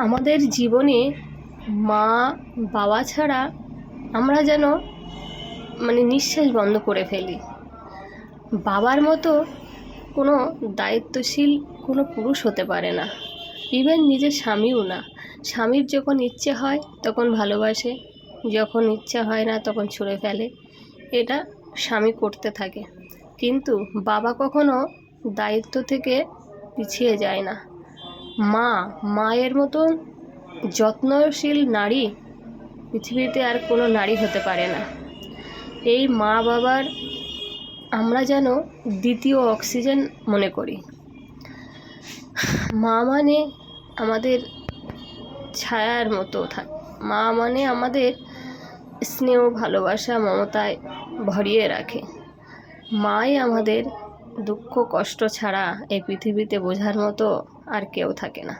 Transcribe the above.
আমাদের জীবনে মা বাবা ছাড়া আমরা যেন নিঃশ্বাস বন্ধ করে ফেলি। বাবার মতো কোনো দায়িত্বশীল কোনো পুরুষ হতে পারে না, ইভেন নিজের স্বামীও না। স্বামীর যখন ইচ্ছে হয় তখন ভালোবাসে, যখন ইচ্ছা হয় না তখন ছুঁড়ে ফেলে, এটা স্বামী করতে থাকে। কিন্তু বাবা কখনো দায়িত্ব থেকে পিছিয়ে যায় না। মায়ের মতন যত্নশীল নারী পৃথিবীতে আর কোনো নারী হতে পারে না। এই মা বাবার আমরা যেন দ্বিতীয় অক্সিজেন মনে করি। মা মানে আমাদের ছায়ার মতো থাকে। মা মানে আমাদের স্নেহ, ভালোবাসা, মমতায় ভরিয়ে রাখে। মাই আমাদের দুঃখ কষ্ট ছাড়া এই পৃথিবীতে বোঝার মতো আর কেউ থাকে না।